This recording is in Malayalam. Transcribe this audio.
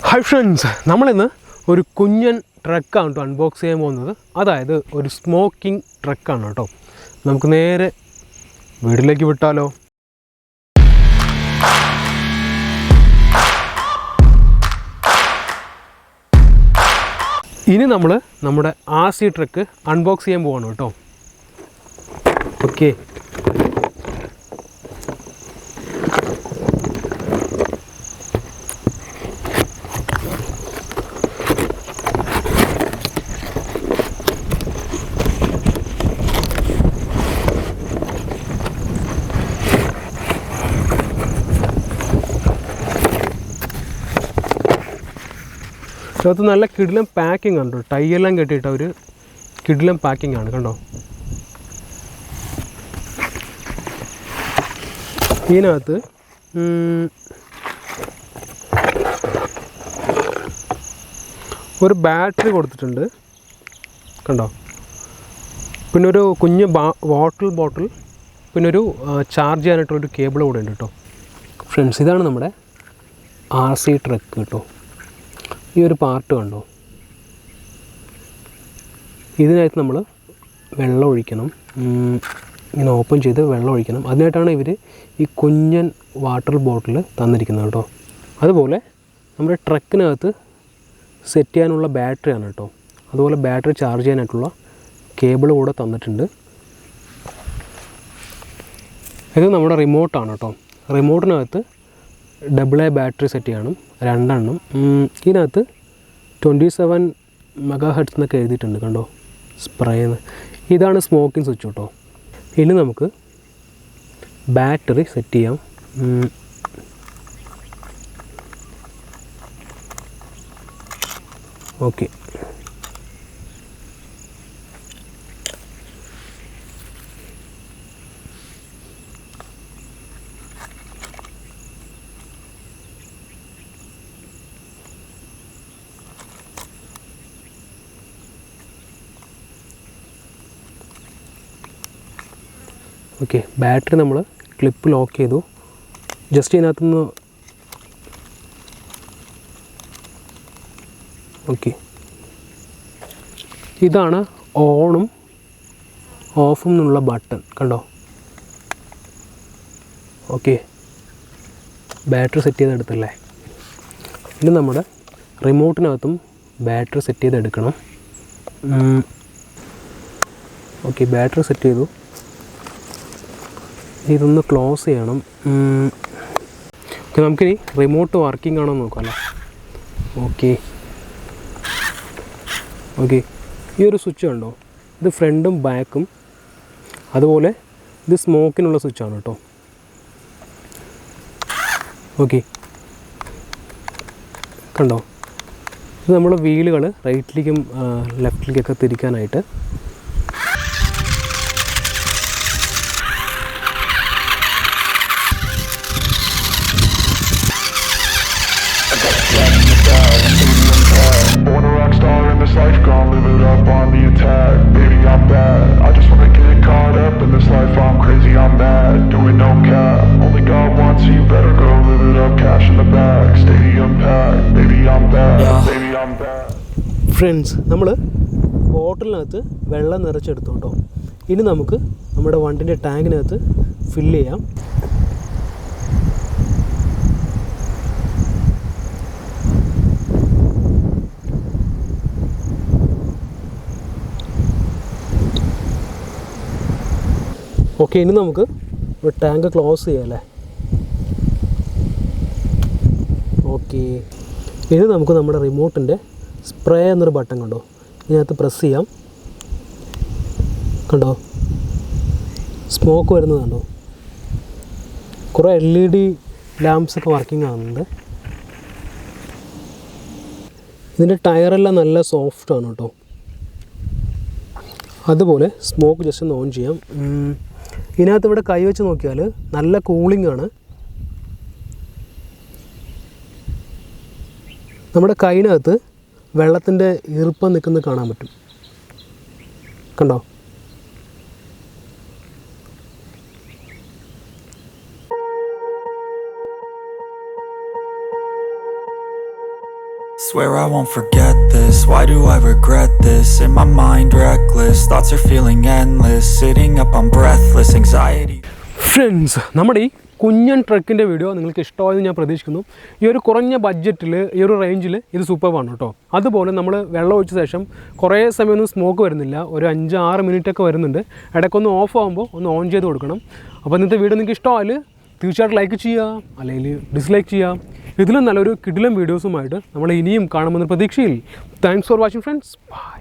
Hi friends, നമ്മളിന്ന് ഒരു കുഞ്ഞൻ ട്രക്കാണ് കേട്ടോ അൺബോക്സ് ചെയ്യാൻ പോകുന്നത്. അതായത് ഒരു സ്മോക്കിംഗ് ട്രക്കാണ് കേട്ടോ. നമുക്ക് നേരെ വീട്ടിലേക്ക് വിട്ടാലോ. ഇനി നമ്മൾ നമ്മുടെ RC ട്രക്ക് അൺബോക്സ് ചെയ്യാൻ പോവാണ് കേട്ടോ. ഓക്കെ, അത് നല്ല കിടിലം പാക്കിംഗ് ആണ്. ടൈയെല്ലാം കെട്ടിയിട്ട് ഒരു കിടിലം പാക്കിംഗ് ആണ് കണ്ടോ. ഇതിനകത്ത് ഒരു ബാറ്ററി കൊടുത്തിട്ടുണ്ട് കണ്ടോ. പിന്നെ ഒരു കുഞ്ഞ് ബോട്ടിൽ പിന്നെ ഒരു ചാർജ് ചെയ്യാനായിട്ടൊരു കേബിൾ കൂടെ ഉണ്ട് കേട്ടോ. ഫ്രണ്ട്സ്, ഇതാണ് നമ്മുടെ RC ട്രക്ക് കേട്ടോ. ഈ ഒരു പാർട്ട് കണ്ടോ. ഇതിനകത്ത് നമ്മൾ വെള്ളം ഒഴിക്കണം. ഇങ്ങനെ ഓപ്പൺ ചെയ്ത് വെള്ളം ഒഴിക്കണം. അതിനായിട്ടാണ് ഇവർ ഈ കുഞ്ഞൻ വാട്ടർ ബോട്ടിൽ തന്നിരിക്കുന്നത് കേട്ടോ. അതുപോലെ നമ്മുടെ ട്രക്കിനകത്ത് സെറ്റ് ചെയ്യാനുള്ള ബാറ്ററിയാണ് കേട്ടോ. അതുപോലെ ബാറ്ററി ചാർജ് ചെയ്യാനായിട്ടുള്ള കേബിൾ കൂടെ തന്നിട്ടുണ്ട്. ഇത് നമ്മുടെ റിമോട്ടാണ് കേട്ടോ. റിമോട്ടിനകത്ത് AA ബാറ്ററി സെറ്റ് ചെയ്യണം, 2 എണ്ണം. ഇതിനകത്ത് 27 MHz എന്നൊക്കെ എഴുതിയിട്ടുണ്ട് കണ്ടോ, സ്പ്രേന്ന്. ഇതാണ് സ്മോക്കിംഗ് സ്വിച്ച് കേട്ടോ. ഇനി നമുക്ക് ബാറ്ററി സെറ്റ് ചെയ്യാം. ഓക്കെ, ഓക്കെ, ബാറ്ററി നമ്മൾ ക്ലിപ്പ് ലോക്ക് ചെയ്തു. ജസ്റ്റ് ഇതിനകത്തുനിന്ന് ഓക്കെ, ഇതാണ് ഓണും ഓഫും എന്നുള്ള ബട്ടൺ കണ്ടോ. ഓക്കെ, ബാറ്ററി സെറ്റ് ചെയ്തെടുത്തല്ലേ. ഇനി നമ്മുടെ റിമോട്ടിനകത്തും ബാറ്ററി സെറ്റ് ചെയ്തെടുക്കണം. ഓക്കെ, ബാറ്ററി സെറ്റ് ചെയ്തു. ഇതൊന്ന് ക്ലോസ് ചെയ്യണം. നമുക്കിനി റിമോട്ട് വർക്കിംഗ് ആണോ നോക്കാം അല്ലേ. ഓക്കെ, ഈ ഒരു സ്വിച്ച് കണ്ടോ, ഇത് ഫ്രണ്ടും ബാക്കും. അതുപോലെ ഇത് സ്മോക്കിനുള്ള സ്വിച്ചാണ് കേട്ടോ. ഓക്കെ, കണ്ടോ, ഇത് നമ്മൾ വീലുകൾ റൈറ്റിലേക്കും ലെഫ്റ്റിലേക്കൊക്കെ തിരിക്കാനായിട്ട്. Life gone, live it up on the attack. Baby, I'm bad. I just wanna get caught up in this life. I'm crazy, I'm mad. Doing no cap. Only God wants you, better go live it up. Cash in the bag, stadium packed. Baby, I'm bad. Baby, I'm bad. Friends, നമ്മൾ ബോട്ടിലിനകത്ത് വെള്ളം നിറച്ചെടുത്തു കേട്ടോ. ഇനി നമുക്ക് നമ്മുടെ വണ്ടിൻ്റെ ടാങ്കിനകത്ത് ഫില്ല് ചെയ്യാം. ഓക്കെ, ഇനി നമുക്ക് ഒരു ടാങ്ക് ക്ലോസ് ചെയ്യാം അല്ലേ. ഓക്കെ, ഇനി നമുക്ക് നമ്മുടെ റിമോട്ടിൻ്റെ സ്പ്രേ എന്നൊരു ബട്ടൺ കണ്ടോ, ഇതിനകത്ത് പ്രസ് ചെയ്യാം. കണ്ടോ, സ്മോക്ക് വരുന്നത് കണ്ടോ. കുറേ LED ലാംപ്സൊക്കെ വർക്കിംഗ് ആകുന്നുണ്ട്. ഇതിൻ്റെ ടയറെല്ലാം നല്ല സോഫ്റ്റാണ് കേട്ടോ. അതുപോലെ സ്മോക്ക് ജസ്റ്റ് ഒന്ന് ഓൺ ചെയ്യാം. ഇതിനകത്ത് ഇവിടെ കൈവച്ച് നോക്കിയാൽ നല്ല കൂളിംഗ് ആണ്. നമ്മുടെ കൈനകത്ത് വെള്ളത്തിൻ്റെ ഈർപ്പം നിൽക്കുന്നത് കാണാൻ പറ്റും കണ്ടോ. Swear I won't forget this, why do I regret this? In my mind reckless, thoughts are feeling endless. Sitting up I'm breathless, anxiety. Friends, നമ്മുടെ ഈ കുഞ്ഞൻ ട്രക്കിൻ്റെ വീഡിയോ നിങ്ങൾക്ക് ഇഷ്ടമായെന്ന് ഞാൻ പ്രതീക്ഷിക്കുന്നു. ഈ ഒരു കുറഞ്ഞ ബഡ്ജറ്റിൽ, ഈ ഒരു റേഞ്ചിൽ ഇത് സൂപ്പറാണ് കേട്ടോ. അതുപോലെ നമ്മൾ വെള്ളം ഒഴിച്ച ശേഷം കുറേ സമയമൊന്നും സ്മോക്ക് വരുന്നില്ല, ഒരു 5-6 മിനിറ്റൊക്കെ വരുന്നുണ്ട്. ഇടയ്ക്കൊന്ന് ഓഫ് ആകുമ്പോൾ ഒന്ന് ഓൺ ചെയ്ത് കൊടുക്കണം. അപ്പോൾ ഇന്നത്തെ വീഡിയോ നിങ്ങൾക്ക് ഇഷ്ടമായാൽ തീർച്ചയായിട്ടും ലൈക്ക് ചെയ്യുക, അല്ലെങ്കിൽ ഡിസ്ലൈക്ക് ചെയ്യുക. ഇതിലും നല്ലൊരു കിടിലം വീഡിയോസുമായിട്ട് നമ്മൾ ഇനിയും കാണുമെന്ന പ്രതീക്ഷയിൽ. Thanks for watching friends. By.